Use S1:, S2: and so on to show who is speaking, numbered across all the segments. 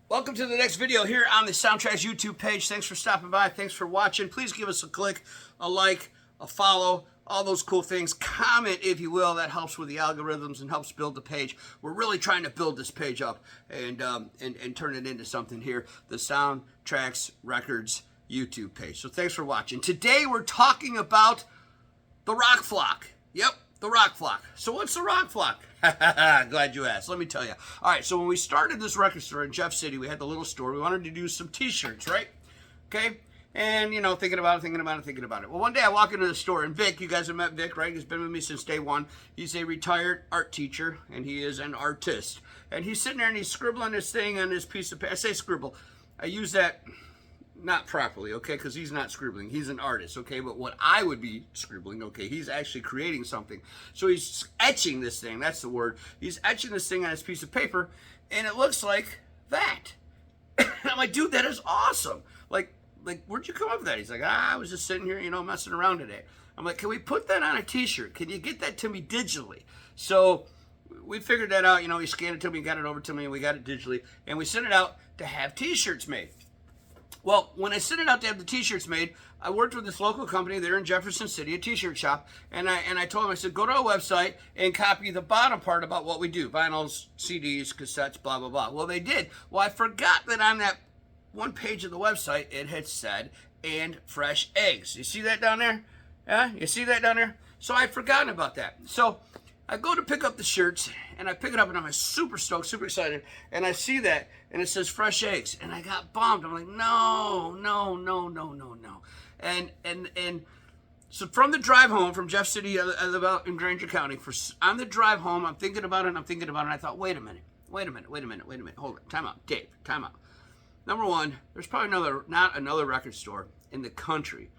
S1: Welcome to the next video here on the Soundtracks YouTube page. Thanks for stopping by. Thanks for watching. Please give us a click, a like, a follow, all those cool things. Comment, if you will. That helps with the algorithms and helps build the page. We're really trying to build this page up and turn it into something here. The Soundtracks Records YouTube page. So thanks for watching. Today we're talking about the rock flock. Yep, the rock flock. So what's the rock flock? Glad you asked. Let me tell you. All right, so when we started this record store in Jeff City, we had the little store. We wanted to do some t-shirts, right? Okay? And, you know, thinking about it. Well, one day I walk into the store, and Vic, you guys have met Vic, right? He's been with me since day one. He's a retired art teacher, and he is an artist. And he's sitting there, and he's scribbling this thing on this piece of paper. I say scribble. I use that not properly, okay, because he's not scribbling. He's an artist, okay, but what I would be scribbling, okay, he's actually creating something. So he's etching this thing, that's the word. He's etching this thing on his piece of paper, and it looks like that. I'm like, dude, that is awesome. Like, where'd you come up with that? He's like, I was just sitting here, you know, messing around today. I'm like, can we put that on a t-shirt? Can you get that to me digitally? So we figured that out, you know, he scanned it to me, got it over to me, and we got it digitally, and we sent it out to have t-shirts made. Well, when I sent it out to have the t-shirts made, I worked with this local company there in Jefferson City, a t-shirt shop, and I told them, I said, go to our website and copy the bottom part about what we do, vinyls, CDs, cassettes, blah, blah, blah. Well, they did. Well, I forgot that on that one page of the website, it had said, and fresh eggs. You see that down there? Yeah, you see that down there? So I'd forgotten about that. So I go to pick up the shirts, and I pick it up, and I'm super stoked, super excited, and I see that, and it says fresh eggs, and I got bummed. I'm like, no. And so from the drive home from Jeff City, I live out in Granger County, on the drive home, I'm thinking about it, and I thought, wait a minute, hold it, time out, Dave, time out. Number one, there's probably not another record store in the country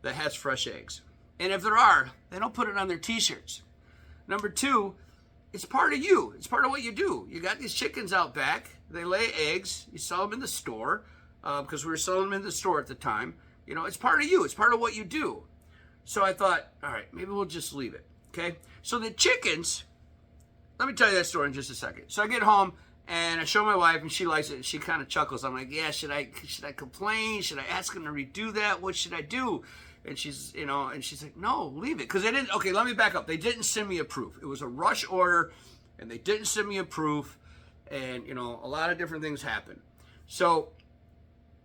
S1: that has fresh eggs. And if there are, they don't put it on their t-shirts. Number two, it's part of you. It's part of what you do. You got these chickens out back. They lay eggs. You sell them in the store because we were selling them in the store at the time. You know, it's part of you. It's part of what you do. So I thought, all right, maybe we'll just leave it, okay? So the chickens, let me tell you that story in just a second. So I get home, and I show my wife, and she likes it, and she kind of chuckles. I'm like, yeah, should I complain? Should I ask him to redo that? What should I do? And she's, you know, and she's like, no, leave it. Because they didn't, okay, let me back up. They didn't send me a proof. It was a rush order, and they didn't send me a proof, and, you know, a lot of different things happened. So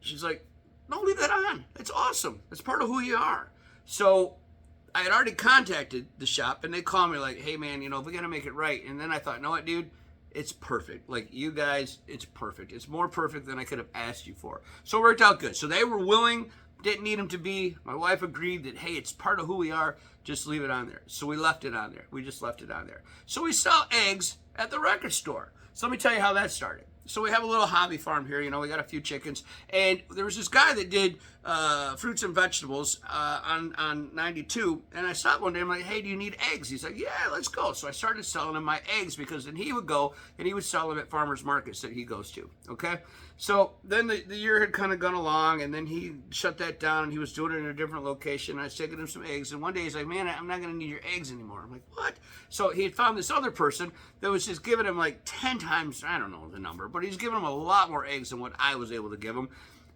S1: she's like, no, leave that on. It's awesome. It's part of who you are. So I had already contacted the shop, and they called me like, hey, man, you know, we got to make it right. And then I thought, you know what, dude? It's perfect. Like, you guys, it's perfect. It's more perfect than I could have asked you for. So it worked out good. So they were willing. Didn't need them to be. My wife agreed that, hey, it's part of who we are. Just leave it on there. So we left it on there. We just left it on there. So we sell eggs at the record store. So let me tell you how that started. So we have a little hobby farm here. You know, we got a few chickens. And there was this guy that did fruits and vegetables on 92. And I stopped one day. I'm like, hey, do you need eggs? He's like, yeah, let's go. So I started selling him my eggs because then he would go and he would sell them at farmers markets that he goes to. Okay? So then the year had kind of gone along, and then he shut that down, and he was doing it in a different location. I was taking him some eggs, and one day he's like, man, I'm not going to need your eggs anymore. I'm like, what? So he had found this other person that was just giving him like 10 times, I don't know the number, but he's giving him a lot more eggs than what I was able to give him.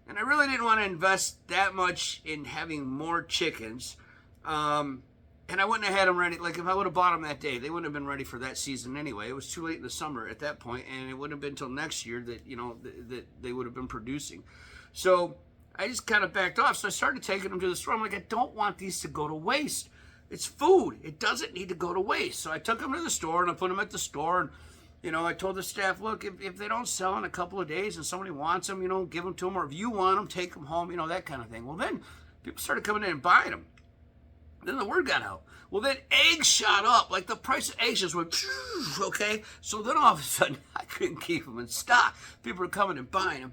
S1: And I really didn't want to invest that much in having more chickens. And I wouldn't have had them ready. Like, if I would have bought them that day, they wouldn't have been ready for that season anyway. It was too late in the summer at that point, and it wouldn't have been until next year that, you know, that they would have been producing. So I just kind of backed off. So I started taking them to the store. I'm like, I don't want these to go to waste. It's food. It doesn't need to go to waste. So I took them to the store, and I put them at the store, and, you know, I told the staff, look, if they don't sell in a couple of days and somebody wants them, you know, give them to them, or if you want them, take them home, you know, that kind of thing. Well, then people started coming in and buying them. Then the word got out. Well, then eggs shot up. Like, the price of eggs just went, okay? So then all of a sudden, I couldn't keep them in stock. People were coming and buying, and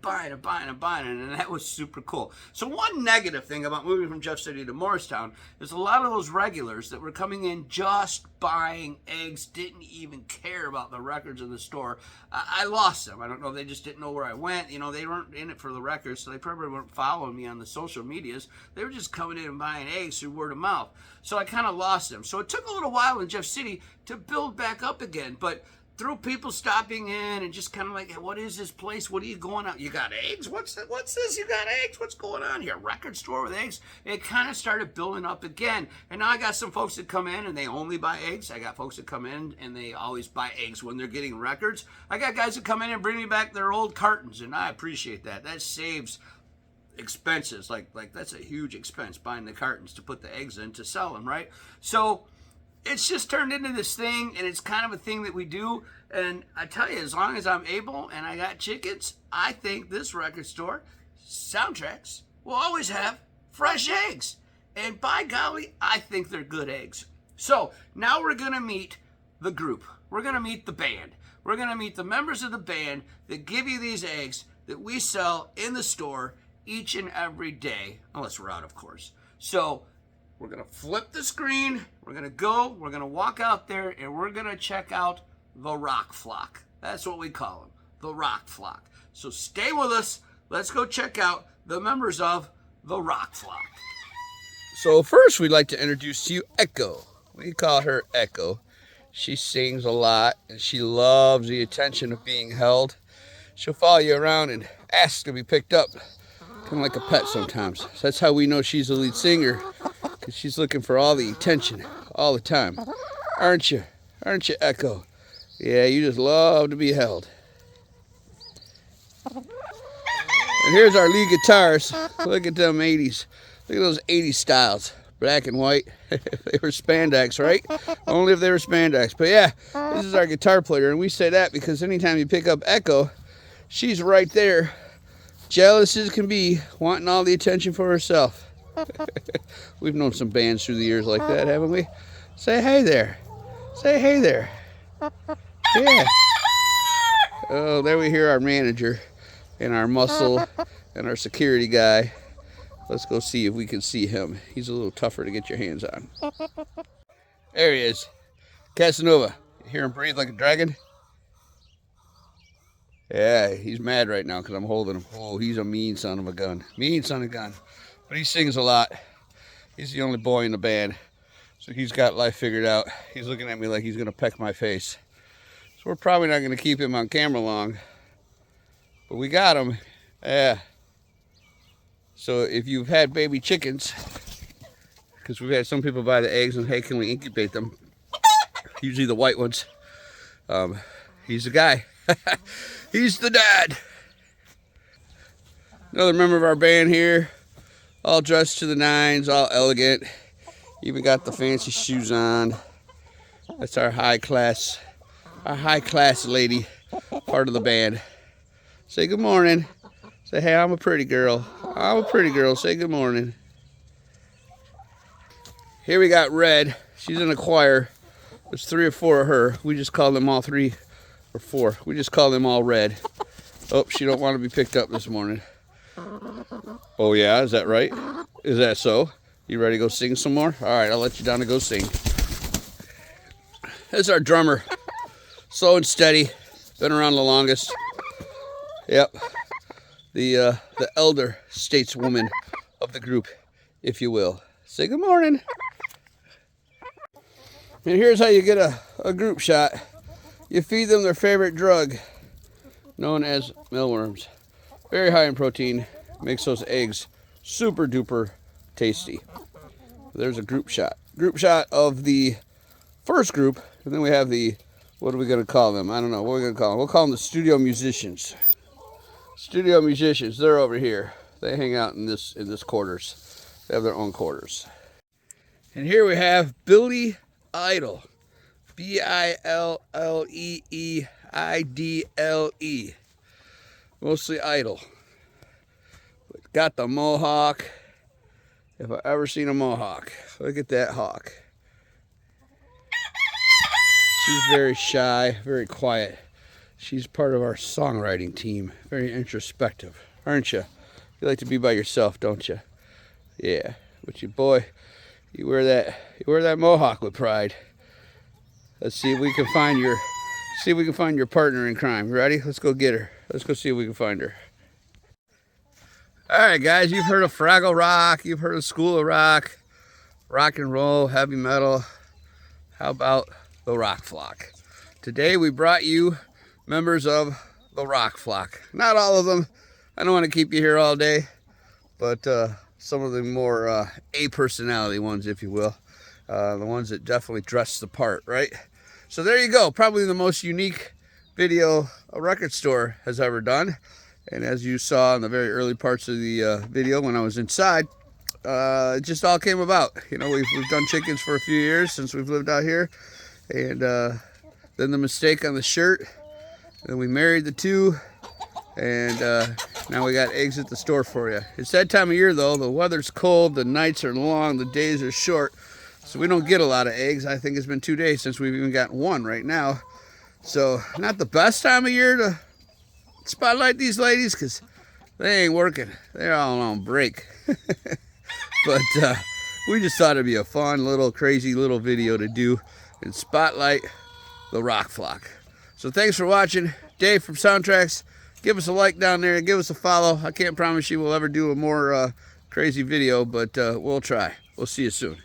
S1: that was super cool. So one negative thing about moving from Jeff City to Morristown is a lot of those regulars that were coming in just buying eggs, didn't even care about the records in the store. I lost them. I don't know. They just didn't know where I went. You know, they weren't in it for the records, so they probably weren't following me on the social medias. They were just coming in and buying eggs through word of mouth. So I kind of lost them. So it took a little while in Jeff City to build back up again. But through people stopping in and just kind of like, what is this place? What are you going out? You got eggs? What's this? You got eggs? What's going on here? Record store with eggs? It kind of started building up again. And now I got some folks that come in and they only buy eggs. I got folks that come in and they always buy eggs when they're getting records. I got guys that come in and bring me back their old cartons, and I appreciate that. That saves expenses. Like that's a huge expense, buying the cartons to put the eggs in to sell them, right? So it's just turned into this thing, and it's kind of a thing that we do. And I tell you, as long as I'm able and I got chickens, I think this record store, Soundtracks, will always have fresh eggs. And by golly, I think they're good eggs. So now we're going to meet the group. We're going to meet the band. We're going to meet the members of the band that give you these eggs that we sell in the store each and every day, unless we're out, of course. So we're going to flip the screen. We're going to walk out there, and we're going to check out the Rock Flock. That's what we call them, the Rock Flock. So stay with us. Let's go check out the members of the Rock Flock. So first, we'd like to introduce to you Echo. We call her Echo. She sings a lot, and she loves the attention of being held. She'll follow you around and ask to be picked up, kind of like a pet sometimes. So that's how we know she's the lead singer, because she's looking for all the attention all the time. Aren't you? Aren't you, Echo? Yeah, you just love to be held. And here's our lead guitars. Look at them 80s. Look at those 80s styles. Black and white. If they were spandex, right? Only if they were spandex. But yeah, this is our guitar player. And we say that because anytime you pick up Echo, she's right there, jealous as can be, wanting all the attention for herself. We've known some bands through the years like that, haven't we? Say hey there. Say hey there. Yeah. Oh, there we hear our manager and our muscle and our security guy. Let's go see if we can see him. He's a little tougher to get your hands on. There he is. Casanova. You hear him breathe like a dragon? Yeah, he's mad right now because I'm holding him. Oh, he's a mean son of a gun. Mean son of a gun. But he sings a lot. He's the only boy in the band. So he's got life figured out. He's looking at me like he's going to peck my face. So we're probably not going to keep him on camera long. But we got him. Yeah. So if you've had baby chickens, because we've had some people buy the eggs and, hey, can we incubate them? Usually the white ones. He's the guy. He's the dad. Another member of our band here, all dressed to the nines, all elegant. Even got the fancy shoes on. That's our high class lady, part of the band. Say good morning. Say, hey, I'm a pretty girl. I'm a pretty girl. Say good morning. Here we got Red. She's in a choir. There's 3 or 4 of her. We just call them all 3 or 4. We just call them all Red. Oh, she don't want to be picked up this morning. Oh, yeah? Is that right? Is that so? You ready to go sing some more? All right, I'll let you down to go sing. This is our drummer. Slow and steady. Been around the longest. Yep. The elder stateswoman of the group, if you will. Say good morning. And here's how you get a group shot. You feed them their favorite drug, known as mealworms. Very high in protein. Makes those eggs super duper tasty. There's a group shot. Group shot of the first group. And then we have the, what are we going to call them? I don't know. What are we going to call them? We'll call them the studio musicians. Studio musicians, they're over here. They hang out in this quarters. They have their own quarters. And here we have Billy Idle. Billeeidle. Mostly idle. But got the mohawk. If I ever seen a mohawk. Look at that hawk. She's very shy, very quiet. She's part of our songwriting team. Very introspective, aren't you? You like to be by yourself, don't you? Yeah. But you boy, you wear that mohawk with pride. Let's see if we can find your partner in crime. You ready? Let's go get her. Let's go see if we can find her. All right, guys, you've heard of Fraggle Rock, you've heard of School of Rock, rock and roll, heavy metal. How about the Rock Flock? Today we brought you members of the rock flock. Not all of them. I don't want to keep you here all day, but some of the more A personality ones, if you will. The ones that definitely dress the part, right? So there you go. Probably the most unique video a record store has ever done. And as you saw in the very early parts of the video when I was inside, it just all came about. You know, we've done chickens for a few years since we've lived out here. And then the mistake on the shirt. Then we married the two. And now we got eggs at the store for you. It's that time of year though. The weather's cold, the nights are long, the days are short. So we don't get a lot of eggs. I think it's been 2 days since we've even gotten one right now. So not the best time of year to spotlight these ladies because they ain't working. They're all on break. But we just thought it'd be a fun little crazy little video to do and spotlight the rock flock. So thanks for watching. Dave from Soundtracks. Give us a like down there and give us a follow. I can't promise you we'll ever do a more crazy video, but we'll try. We'll see you soon.